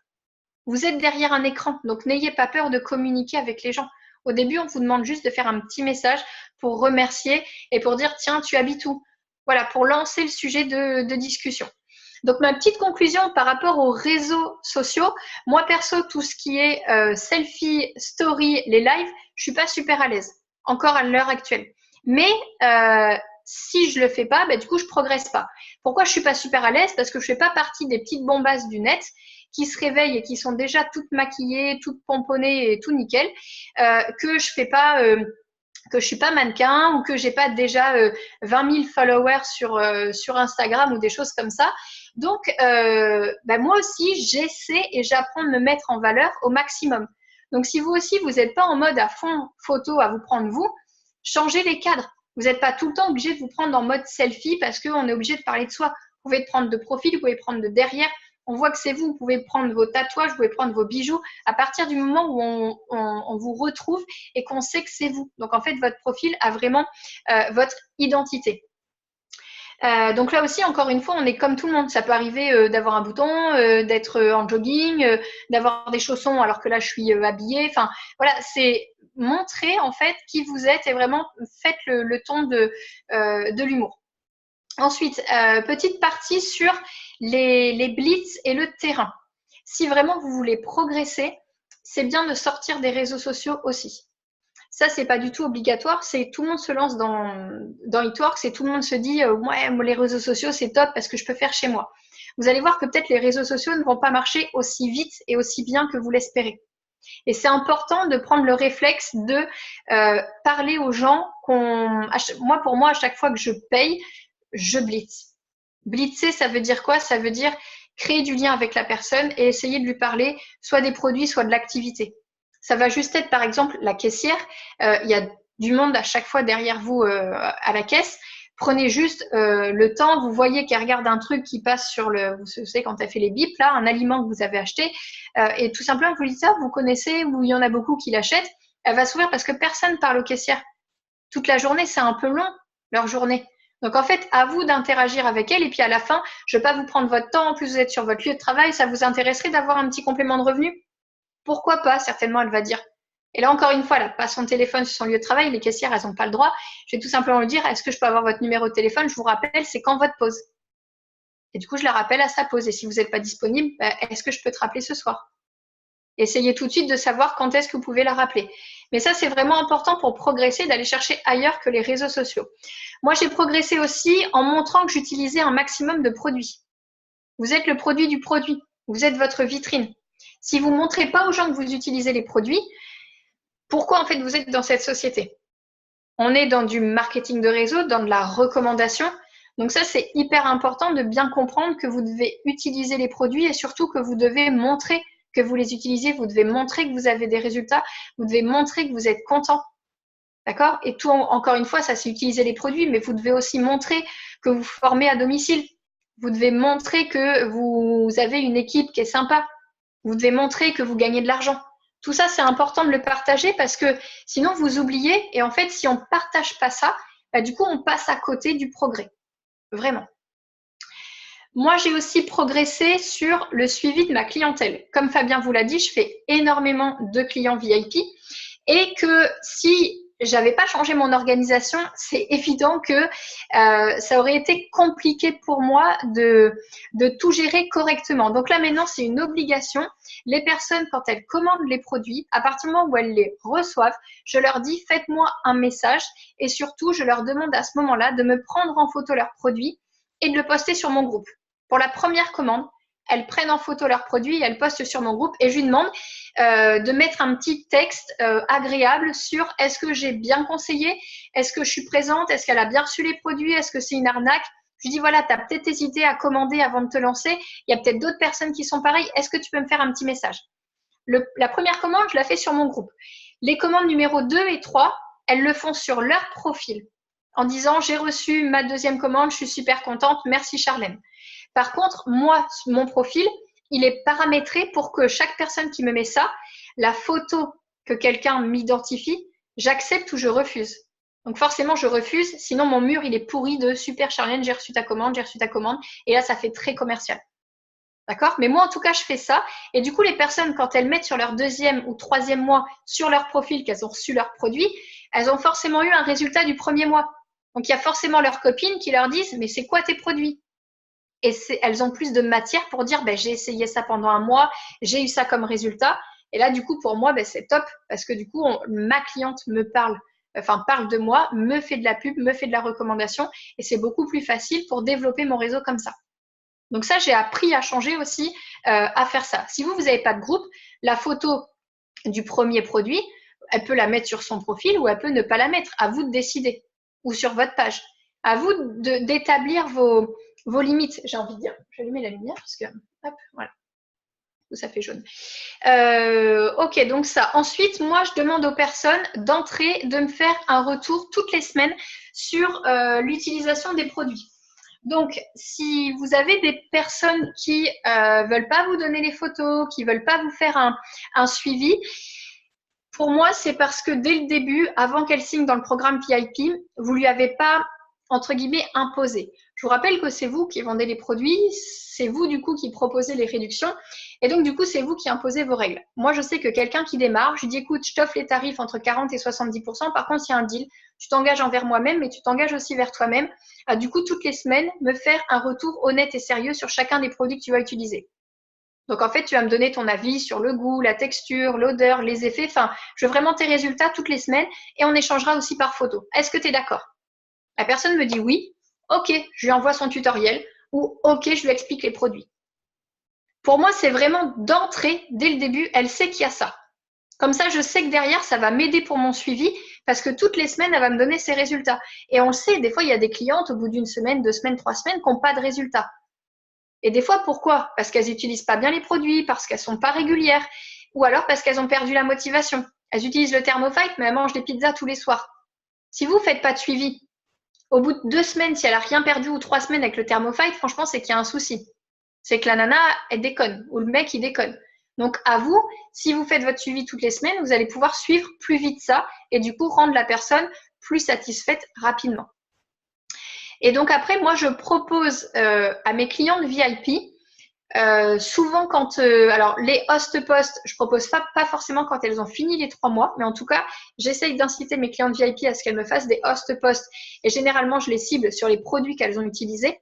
Vous êtes derrière un écran, donc n'ayez pas peur de communiquer avec les gens. Au début, on vous demande juste de faire un petit message pour remercier et pour dire tiens, tu habites où? Voilà, pour lancer le sujet de discussion. Donc, ma petite conclusion par rapport aux réseaux sociaux, moi perso, tout ce qui est selfie, story, les lives, je suis pas super à l'aise, encore à l'heure actuelle. Mais si je le fais pas, du coup, je progresse pas. Pourquoi je suis pas super à l'aise? Parce que je fais pas partie des petites bombasses du net qui se réveillent et qui sont déjà toutes maquillées, toutes pomponnées et tout nickel, que je fais pas, que je suis pas mannequin ou que j'ai pas déjà 20 000 followers sur Instagram ou des choses comme ça. Donc, moi aussi, j'essaie et j'apprends de me mettre en valeur au maximum. Donc, si vous aussi, vous n'êtes pas en mode à fond photo à vous prendre vous, changez les cadres. Vous n'êtes pas tout le temps obligé de vous prendre en mode selfie parce qu'on est obligé de parler de soi. Vous pouvez prendre de profil, vous pouvez prendre de derrière. On voit que c'est vous. Vous pouvez prendre vos tatouages, vous pouvez prendre vos bijoux. À partir du moment où on vous retrouve et qu'on sait que c'est vous. Donc, en fait, votre profil a vraiment votre identité. Donc là aussi, encore une fois, on est comme tout le monde. Ça peut arriver d'avoir un bouton, d'être en jogging, d'avoir des chaussons alors que là, je suis habillée. Enfin, voilà, c'est montrer en fait qui vous êtes et vraiment faites le ton de l'humour. Ensuite, petite partie sur les blitz et le terrain. Si vraiment vous voulez progresser, c'est bien de sortir des réseaux sociaux aussi. Ça, c'est pas du tout obligatoire. C'est tout le monde se lance dans It-Works et tout le monde se dit ouais, les réseaux sociaux, c'est top parce que je peux faire chez moi. Vous allez voir que peut-être les réseaux sociaux ne vont pas marcher aussi vite et aussi bien que vous l'espérez. Et c'est important de prendre le réflexe de parler aux gens pour moi, à chaque fois que je paye, je blitz. Blitzer, ça veut dire quoi? Ça veut dire créer du lien avec la personne et essayer de lui parler soit des produits, soit de l'activité. Ça va juste être, par exemple, la caissière. Il y a du monde à chaque fois derrière vous à la caisse. Prenez juste le temps, vous voyez qu'elle regarde un truc qui passe sur vous savez, quand elle fait les bips, là, un aliment que vous avez acheté, et tout simplement, vous lui dites ça, vous connaissez, ou il y en a beaucoup qui l'achètent, elle va sourire parce que personne parle aux caissières. Toute la journée, c'est un peu long, leur journée. Donc, en fait, à vous d'interagir avec elle, et puis à la fin, je ne vais pas vous prendre votre temps, en plus vous êtes sur votre lieu de travail, ça vous intéresserait d'avoir un petit complément de revenu? Pourquoi pas? Certainement, elle va dire. Et là, encore une fois, elle n'a pas son téléphone sur son lieu de travail. Les caissières, elles n'ont pas le droit. Je vais tout simplement lui dire, est-ce que je peux avoir votre numéro de téléphone? Je vous rappelle, c'est quand votre pause? Et du coup, je la rappelle à sa pause. Et si vous n'êtes pas disponible, est-ce que je peux te rappeler ce soir? Essayez tout de suite de savoir quand est-ce que vous pouvez la rappeler. Mais ça, c'est vraiment important pour progresser, d'aller chercher ailleurs que les réseaux sociaux. Moi, j'ai progressé aussi en montrant que j'utilisais un maximum de produits. Vous êtes le produit du produit. Vous êtes votre vitrine. Si vous ne montrez pas aux gens que vous utilisez les produits, pourquoi en fait vous êtes dans cette société? On est dans du marketing de réseau, dans de la recommandation. Donc ça, c'est hyper important de bien comprendre que vous devez utiliser les produits et surtout que vous devez montrer que vous les utilisez, vous devez montrer que vous avez des résultats, vous devez montrer que vous êtes content. D'accord? Et tout, encore une fois, ça c'est utiliser les produits, mais vous devez aussi montrer que vous formez à domicile. Vous devez montrer que vous avez une équipe qui est sympa. Vous devez montrer que vous gagnez de l'argent. Tout ça, c'est important de le partager parce que sinon, vous oubliez. Et en fait, si on ne partage pas ça, du coup, on passe à côté du progrès. Vraiment. Moi, j'ai aussi progressé sur le suivi de ma clientèle. Comme Fabien vous l'a dit, je fais énormément de clients VIP et que si j'avais pas changé mon organisation, c'est évident que ça aurait été compliqué pour moi de tout gérer correctement. Donc là, maintenant, c'est une obligation. Les personnes, quand elles commandent les produits, à partir du moment où elles les reçoivent, je leur dis, faites-moi un message et surtout, je leur demande à ce moment-là de me prendre en photo leurs produits et de le poster sur mon groupe. Pour la première commande, elles prennent en photo leurs produits et elles postent sur mon groupe et je lui demande de mettre un petit texte agréable sur est-ce que j'ai bien conseillé, est-ce que je suis présente, est-ce qu'elle a bien reçu les produits, est-ce que c'est une arnaque. Je lui dis voilà, tu as peut-être hésité à commander avant de te lancer, il y a peut-être d'autres personnes qui sont pareilles, est-ce que tu peux me faire un petit message? La première commande, je la fais sur mon groupe. Les commandes numéro 2 et 3, elles le font sur leur profil en disant j'ai reçu ma deuxième commande, je suis super contente, merci Charlène. Par contre, moi, mon profil, il est paramétré pour que chaque personne qui me met ça, la photo que quelqu'un m'identifie, j'accepte ou je refuse. Donc forcément, je refuse, sinon mon mur, il est pourri de super Charlène, j'ai reçu ta commande, et là, ça fait très commercial. D'accord? Mais moi, en tout cas, je fais ça. Et du coup, les personnes, quand elles mettent sur leur deuxième ou troisième mois sur leur profil qu'elles ont reçu leur produit, elles ont forcément eu un résultat du premier mois. Donc, il y a forcément leurs copines qui leur disent « Mais c'est quoi tes produits ?» Et elles ont plus de matière pour dire j'ai essayé ça pendant un mois, j'ai eu ça comme résultat. Et là, du coup, pour moi, c'est top parce que du coup, ma cliente me parle de moi, me fait de la pub, me fait de la recommandation et c'est beaucoup plus facile pour développer mon réseau comme ça. Donc ça, j'ai appris à changer aussi, à faire ça. Si vous n'avez pas de groupe, la photo du premier produit, elle peut la mettre sur son profil ou elle peut ne pas la mettre. À vous de décider. Ou sur votre page. À vous d'établir vos limites, j'ai envie de dire. Je vais allumer la lumière parce que, hop, voilà. Ou ça fait jaune. Ok, donc ça. Ensuite, moi, je demande aux personnes d'entrée de me faire un retour toutes les semaines sur l'utilisation des produits. Donc, si vous avez des personnes qui veulent pas vous donner les photos, qui veulent pas vous faire un suivi, pour moi, c'est parce que dès le début, avant qu'elle signe dans le programme VIP, vous lui avez pas, entre guillemets, imposé. Je vous rappelle que c'est vous qui vendez les produits, c'est vous du coup qui proposez les réductions et donc du coup c'est vous qui imposez vos règles. Moi je sais que quelqu'un qui démarre, je lui dis écoute, je t'offre les tarifs entre 40 et 70%, par contre il y a un deal, tu t'engages envers moi-même mais tu t'engages aussi vers toi-même à du coup toutes les semaines me faire un retour honnête et sérieux sur chacun des produits que tu vas utiliser. Donc en fait tu vas me donner ton avis sur le goût, la texture, l'odeur, les effets, enfin je veux vraiment tes résultats toutes les semaines et on échangera aussi par photo. Est-ce que tu es d'accord? La personne me dit oui. Ok, je lui envoie son tutoriel ou ok, je lui explique les produits. Pour moi, c'est vraiment d'entrée, dès le début, elle sait qu'il y a ça. Comme ça, je sais que derrière, ça va m'aider pour mon suivi parce que toutes les semaines, elle va me donner ses résultats. Et on le sait, des fois, il y a des clientes au bout d'une semaine, 2 semaines, 3 semaines qui n'ont pas de résultats. Et des fois, pourquoi? Parce qu'elles n'utilisent pas bien les produits, parce qu'elles ne sont pas régulières ou alors parce qu'elles ont perdu la motivation. Elles utilisent le Thermofite, mais elles mangent des pizzas tous les soirs. Si vous ne faites pas de suivi, au bout de 2 semaines, si elle n'a rien perdu ou 3 semaines avec le Thermofite, franchement, c'est qu'il y a un souci. C'est que la nana, elle déconne ou le mec, il déconne. Donc, à vous, si vous faites votre suivi toutes les semaines, vous allez pouvoir suivre plus vite ça et du coup rendre la personne plus satisfaite rapidement. Et donc après, moi, je propose à mes clientes VIP, souvent quand, alors les host posts, je propose pas forcément quand elles ont fini les 3 mois, mais en tout cas, j'essaye d'inciter mes clientes VIP à ce qu'elles me fassent des host posts et généralement, je les cible sur les produits qu'elles ont utilisés.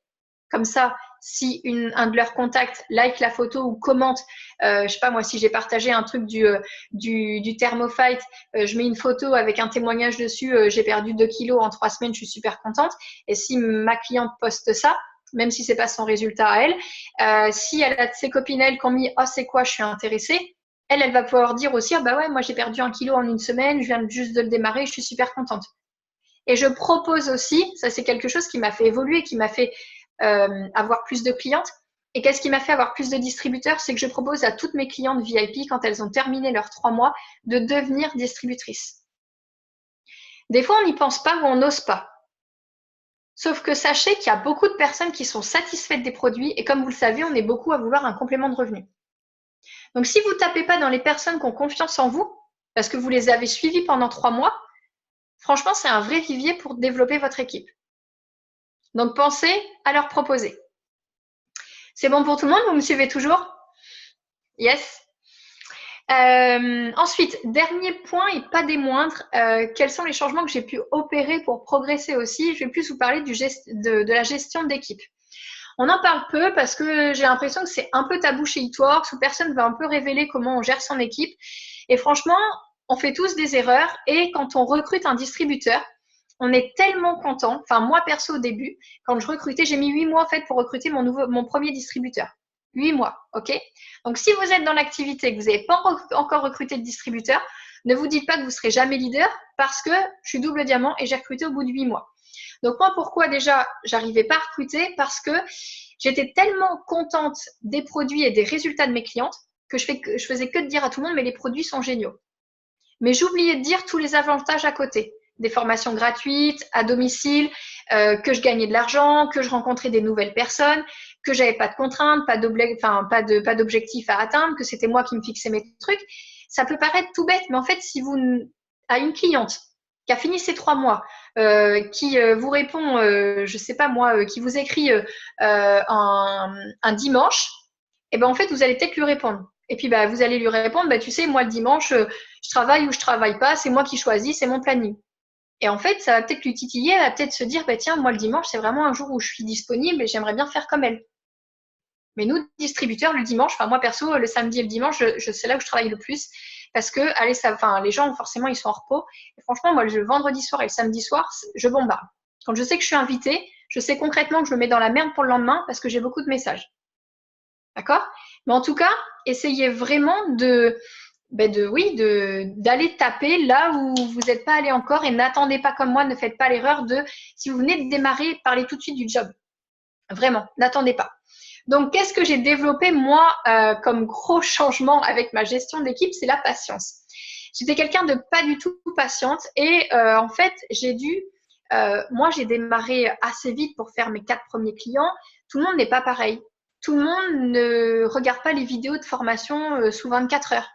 Comme ça, si un de leurs contacts like la photo ou commente, je sais pas moi, si j'ai partagé un truc du Thermofite, je mets une photo avec un témoignage dessus, j'ai perdu 2 kilos en 3 semaines, je suis super contente. Et si ma cliente poste ça, même si c'est pas son résultat à elle, si elle a de ses copines elle qui ont mis oh c'est quoi, je suis intéressée, elle va pouvoir dire aussi bah ouais moi j'ai perdu 1 kilo en une semaine, je viens juste de le démarrer, je suis super contente. Et je propose aussi, ça c'est quelque chose qui m'a fait évoluer, qui m'a fait avoir plus de clientes. Et qu'est-ce qui m'a fait avoir plus de distributeurs? C'est que je propose à toutes mes clientes VIP, quand elles ont terminé leurs 3 mois, de devenir distributrices. Des fois, on n'y pense pas ou on n'ose pas. Sauf que sachez qu'il y a beaucoup de personnes qui sont satisfaites des produits et comme vous le savez, on est beaucoup à vouloir un complément de revenu. Donc, si vous ne tapez pas dans les personnes qui ont confiance en vous, parce que vous les avez suivies pendant 3 mois, franchement, c'est un vrai vivier pour développer votre équipe. Donc, pensez à leur proposer. C'est bon pour tout le monde? Vous me suivez toujours? Yes. Ensuite, dernier point et pas des moindres, quels sont les changements que j'ai pu opérer pour progresser aussi? Je vais plus vous parler de la gestion d'équipe. On en parle peu parce que j'ai l'impression que c'est un peu tabou chez eTworks où personne va un peu révéler comment on gère son équipe. Et franchement, on fait tous des erreurs et quand on recrute un distributeur, on est tellement content. Enfin, moi perso au début, quand je recrutais, j'ai mis 8 mois en fait pour recruter mon premier distributeur. 8 mois, ok? Donc, si vous êtes dans l'activité, que vous n'avez pas encore recruté de distributeur, ne vous dites pas que vous ne serez jamais leader parce que je suis double diamant et j'ai recruté au bout de 8 mois. Donc, moi, pourquoi déjà, j'arrivais pas à recruter? Parce que j'étais tellement contente des produits et des résultats de mes clientes que je faisais que de dire à tout le monde, mais les produits sont géniaux. Mais j'oubliais de dire tous les avantages à côté. Des formations gratuites, à domicile, que je gagnais de l'argent, que je rencontrais des nouvelles personnes, que j'avais pas de contraintes, pas d'objectifs à atteindre, que c'était moi qui me fixais mes trucs. Ça peut paraître tout bête, mais en fait, si vous à une cliente qui a fini ses 3 mois, qui vous répond, je sais pas moi, qui vous écrit un dimanche, et ben en fait, vous allez peut-être lui répondre. Et puis, bah, vous allez lui répondre, bah, tu sais, moi, le dimanche, je travaille ou je travaille pas, c'est moi qui choisis, c'est mon planning. Et en fait, ça va peut-être lui titiller, elle va peut-être se dire, bah, tiens, moi, le dimanche, c'est vraiment un jour où je suis disponible et j'aimerais bien faire comme elle. Mais nous, distributeurs, le dimanche, enfin, moi, perso, le samedi et le dimanche, c'est là où je travaille le plus. Parce que, allez, les gens, forcément, ils sont en repos. Et franchement, moi, le vendredi soir et le samedi soir, je bombarde. Quand je sais que je suis invitée, je sais concrètement que je me mets dans la merde pour le lendemain parce que j'ai beaucoup de messages. D'accord? Mais en tout cas, essayez vraiment d'aller taper là où vous n'êtes pas allé encore et n'attendez pas comme moi, ne faites pas l'erreur si vous venez de démarrer, parlez tout de suite du job. Vraiment, n'attendez pas. Donc, qu'est-ce que j'ai développé, moi, comme gros changement avec ma gestion d'équipe? C'est la patience. J'étais quelqu'un de pas du tout patiente et en fait, moi, j'ai démarré assez vite pour faire mes 4 premiers clients. Tout le monde n'est pas pareil. Tout le monde ne regarde pas les vidéos de formation sous 24 heures.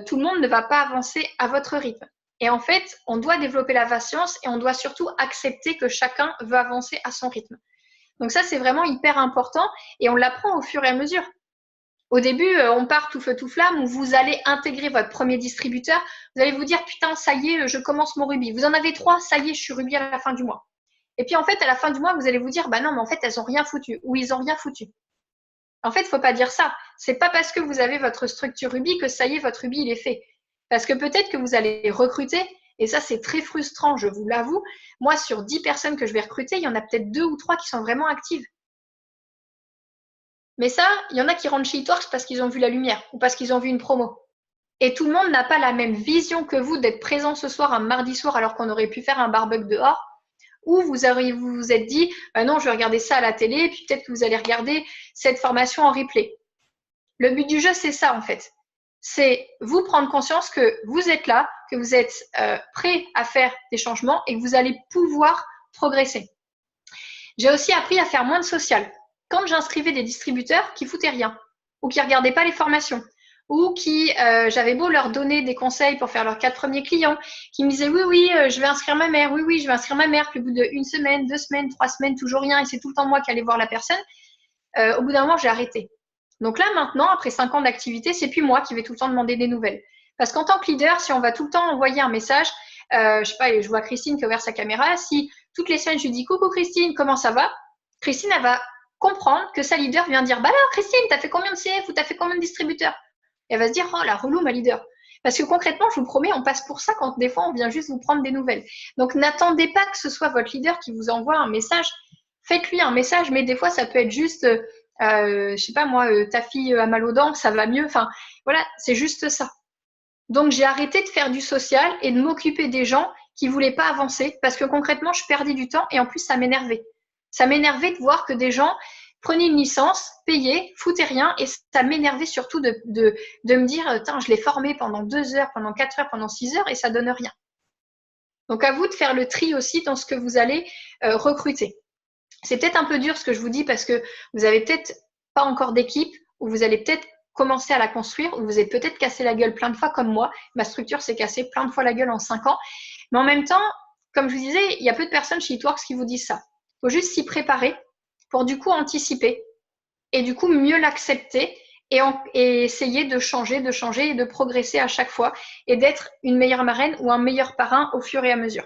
Tout le monde ne va pas avancer à votre rythme. Et en fait, on doit développer la patience et on doit surtout accepter que chacun veut avancer à son rythme. Donc ça, c'est vraiment hyper important et on l'apprend au fur et à mesure. Au début, on part tout feu tout flamme où vous allez intégrer votre premier distributeur. Vous allez vous dire, putain, ça y est, je commence mon rubis. Vous en avez 3, ça y est, je suis rubis à la fin du mois. Et puis en fait, à la fin du mois, vous allez vous dire, bah non, mais en fait, elles ont rien foutu ou ils ont rien foutu. En fait, il ne faut pas dire ça. C'est pas parce que vous avez votre structure rubis que ça y est, votre rubis, il est fait. Parce que peut-être que vous allez recruter, et ça, c'est très frustrant, je vous l'avoue. Moi, sur 10 personnes que je vais recruter, il y en a peut-être 2 ou 3 qui sont vraiment actives. Mais ça, il y en a qui rentrent chez eTworks parce qu'ils ont vu la lumière ou parce qu'ils ont vu une promo. Et tout le monde n'a pas la même vision que vous d'être présent ce soir, un mardi soir, alors qu'on aurait pu faire un barbecue dehors. Ou vous vous êtes dit, non, je vais regarder ça à la télé, et puis peut-être que vous allez regarder cette formation en replay. Le but du jeu, c'est ça en fait. C'est vous prendre conscience que vous êtes là, que vous êtes prêt à faire des changements et que vous allez pouvoir progresser. J'ai aussi appris à faire moins de social. Quand j'inscrivais des distributeurs qui foutaient rien ou qui regardaient pas les formations ou qui, j'avais beau leur donner des conseils pour faire leurs 4 premiers clients, qui me disaient oui, je vais inscrire ma mère, oui, je vais inscrire ma mère, puis au bout d'1 semaine, 2 semaines, 3 semaines, toujours rien, et c'est tout le temps moi qui allais voir la personne, au bout d'un moment, j'ai arrêté. Donc là, maintenant, après 5 ans d'activité, c'est plus moi qui vais tout le temps demander des nouvelles. Parce qu'en tant que leader, si on va tout le temps envoyer un message, je sais pas, je vois Christine qui a ouvert sa caméra, si toutes les semaines je lui dis coucou Christine, comment ça va? Christine, elle va comprendre que sa leader vient dire bah alors Christine, t'as fait combien de CF ou t'as fait combien de distributeurs? Elle va se dire, oh la relou, ma leader. Parce que concrètement, je vous promets, on passe pour ça quand des fois, on vient juste vous prendre des nouvelles. Donc, n'attendez pas que ce soit votre leader qui vous envoie un message. Faites-lui un message, mais des fois, ça peut être juste, je sais pas moi, ta fille a mal aux dents, ça va mieux. Enfin, voilà, c'est juste ça. Donc, j'ai arrêté de faire du social et de m'occuper des gens qui voulaient pas avancer parce que concrètement, je perdais du temps et en plus, ça m'énervait. Ça m'énervait de voir que des gens prenaient une licence, payaient, foutaient rien et ça m'énervait surtout de me dire je l'ai formé pendant 2 heures, pendant 4 heures, pendant 6 heures et ça donne rien. Donc à vous de faire le tri aussi dans ce que vous allez recruter. C'est peut-être un peu dur ce que je vous dis parce que vous avez peut-être pas encore d'équipe ou vous allez peut-être commencer à la construire ou vous êtes peut-être cassé la gueule plein de fois comme moi. Ma structure s'est cassée plein de fois la gueule en 5 ans. Mais en même temps, comme je vous disais, il y a peu de personnes chez eTworks qui vous disent ça. Il faut juste s'y préparer pour du coup anticiper et du coup mieux l'accepter et essayer de changer et de progresser à chaque fois et d'être une meilleure marraine ou un meilleur parrain au fur et à mesure.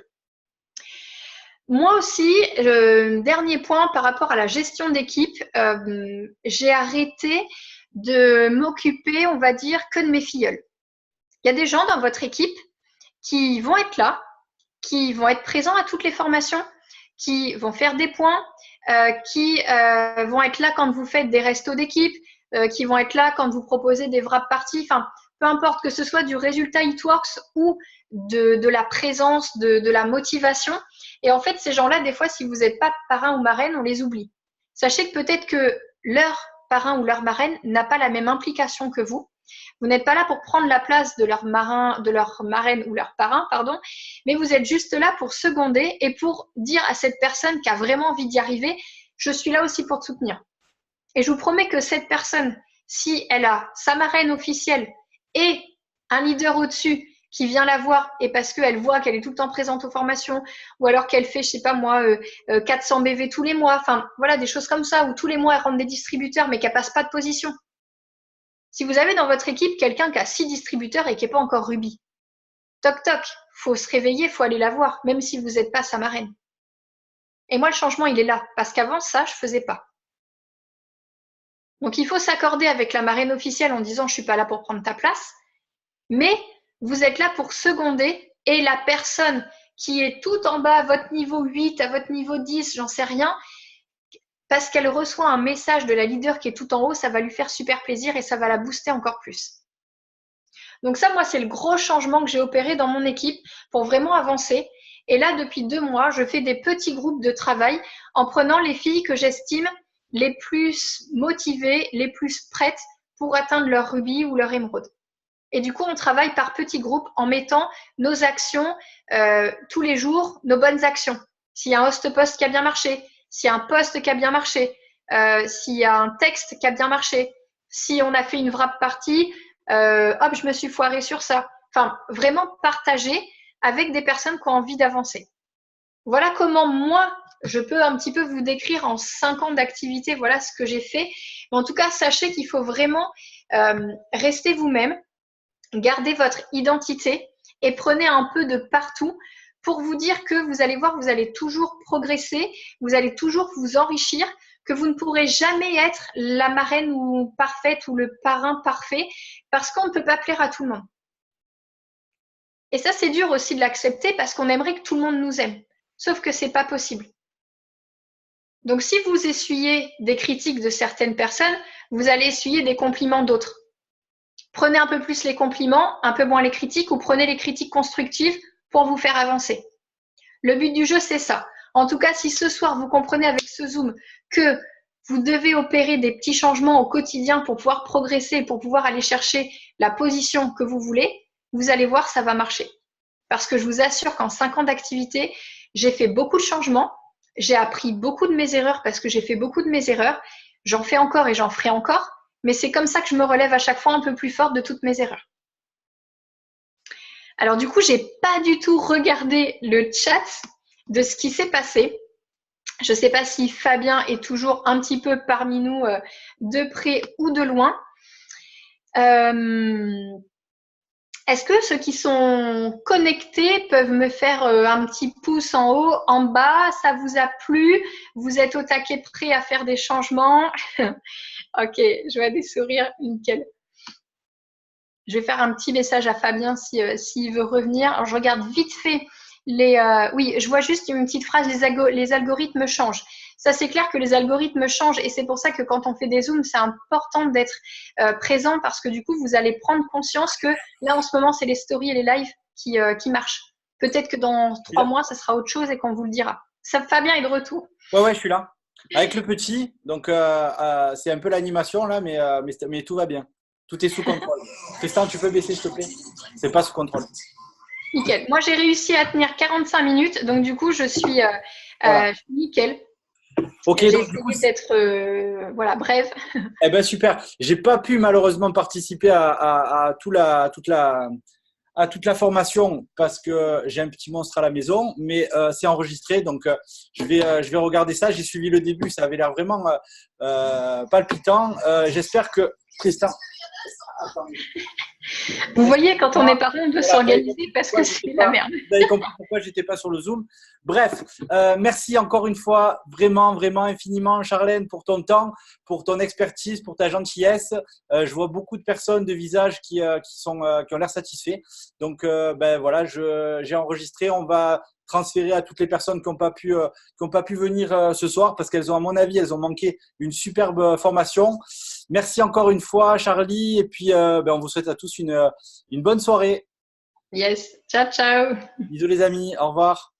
Moi aussi, dernier point par rapport à la gestion d'équipe, j'ai arrêté de m'occuper, on va dire, que de mes filleuls. Il y a des gens dans votre équipe qui vont être là, qui vont être présents à toutes les formations, qui vont faire des points, qui vont être là quand vous faites des restos d'équipe, qui vont être là quand vous proposez des wrap parties, enfin, peu importe que ce soit du résultat eTworks ou de la présence, de la motivation. Et en fait, ces gens-là, des fois, si vous n'êtes pas parrain ou marraine, on les oublie. Sachez que peut-être que leur parrain ou leur marraine n'a pas la même implication que vous. Vous n'êtes pas là pour prendre la place de leur marraine ou leur parrain, pardon, mais vous êtes juste là pour seconder et pour dire à cette personne qui a vraiment envie d'y arriver, je suis là aussi pour te soutenir. Et je vous promets que cette personne, si elle a sa marraine officielle et un leader au-dessus qui vient la voir et parce qu'elle voit qu'elle est tout le temps présente aux formations ou alors qu'elle fait, je sais pas moi, 400 BV tous les mois, enfin voilà, des choses comme ça, où tous les mois elle rentre des distributeurs mais qu'elle passe pas de position. Si vous avez dans votre équipe quelqu'un qui a 6 distributeurs et qui n'est pas encore rubis, toc toc, faut se réveiller, faut aller la voir, même si vous n'êtes pas sa marraine. Et moi, le changement, il est là, parce qu'avant ça, je faisais pas. Donc, il faut s'accorder avec la marraine officielle en disant, je suis pas là pour prendre ta place, mais vous êtes là pour seconder et la personne qui est tout en bas à votre niveau 8, à votre niveau 10, j'en sais rien, parce qu'elle reçoit un message de la leader qui est tout en haut, ça va lui faire super plaisir et ça va la booster encore plus. Donc ça, moi, c'est le gros changement que j'ai opéré dans mon équipe pour vraiment avancer. Et là, depuis 2 mois, je fais des petits groupes de travail en prenant les filles que j'estime les plus motivées, les plus prêtes pour atteindre leur rubis ou leur émeraude. Et du coup, on travaille par petits groupes en mettant nos actions tous les jours, nos bonnes actions. S'il y a un host-post qui a bien marché, s'il y a un post qui a bien marché, s'il y a un texte qui a bien marché, si on a fait une wrap party, hop, je me suis foirée sur ça. Enfin, vraiment partager avec des personnes qui ont envie d'avancer. Voilà comment moi, je peux un petit peu vous décrire en 5 ans d'activité, voilà ce que j'ai fait. Mais en tout cas, sachez qu'il faut vraiment rester vous-même, garder votre identité et prenez un peu de partout pour vous dire que vous allez voir, vous allez toujours progresser, vous allez toujours vous enrichir, que vous ne pourrez jamais être la marraine ou parfaite ou le parrain parfait parce qu'on ne peut pas plaire à tout le monde. Et ça, c'est dur aussi de l'accepter parce qu'on aimerait que tout le monde nous aime. Sauf que c'est pas possible. Donc, si vous essuyez des critiques de certaines personnes, vous allez essuyer des compliments d'autres. Prenez un peu plus les compliments, un peu moins les critiques, ou prenez les critiques constructives pour vous faire avancer. Le but du jeu, c'est ça. En tout cas, si ce soir, vous comprenez avec ce Zoom que vous devez opérer des petits changements au quotidien pour pouvoir progresser, pour pouvoir aller chercher la position que vous voulez, vous allez voir, ça va marcher. Parce que je vous assure qu'en 5 ans d'activité, j'ai fait beaucoup de changements, j'ai appris beaucoup de mes erreurs parce que j'ai fait beaucoup de mes erreurs, j'en fais encore et j'en ferai encore, mais c'est comme ça que je me relève à chaque fois un peu plus forte de toutes mes erreurs. Alors du coup, j'ai pas du tout regardé le chat de ce qui s'est passé. Je ne sais pas si Fabien est toujours un petit peu parmi nous de près ou de loin. Est-ce que ceux qui sont connectés peuvent me faire un petit pouce en haut, en bas? Ça vous a plu? Vous êtes au taquet prêt à faire des changements? Ok, je vois des sourires, nickel. Je vais faire un petit message à Fabien s'il veut revenir. Alors, je regarde vite fait oui, je vois juste une petite phrase, les algorithmes changent. Ça, c'est clair que les algorithmes changent et c'est pour ça que quand on fait des zooms, c'est important d'être présent parce que du coup, vous allez prendre conscience que là, en ce moment, c'est les stories et les lives qui marchent. Peut-être que dans 3 mois, ça sera autre chose et qu'on vous le dira. Ça, Fabien est de retour. Ouais, je suis là. Avec le petit, donc c'est un peu l'animation là, mais tout va bien. Tout est sous contrôle. Tristan, tu peux baisser s'il te plaît? C'est pas sous contrôle. Nickel. Moi, j'ai réussi à tenir 45 minutes, donc du coup, je suis nickel. Ok, j'ai donc essayé d'être brève. Eh ben super. J'ai pas pu malheureusement participer à toute la formation parce que j'ai un petit monstre à la maison, mais c'est enregistré, donc je vais regarder ça. J'ai suivi le début, ça avait l'air vraiment palpitant. J'espère que Tristan. Vous voyez, quand on est parent, on peut s'organiser parce que c'est la merde. Vous avez compris pourquoi j'étais pas sur le Zoom. Bref, merci encore une fois, vraiment, vraiment infiniment, Charlène, pour ton temps, pour ton expertise, pour ta gentillesse. Je vois beaucoup de personnes de visage qui ont l'air satisfaits. Donc, voilà, j'ai enregistré. On va transférer à toutes les personnes qui n'ont pas pu venir ce soir parce qu'elles ont, à mon avis, elles ont manqué une superbe formation. Merci encore une fois, Charlie. Et puis, on vous souhaite à tous une bonne soirée. Yes. Ciao, ciao. Bisous les amis. Au revoir.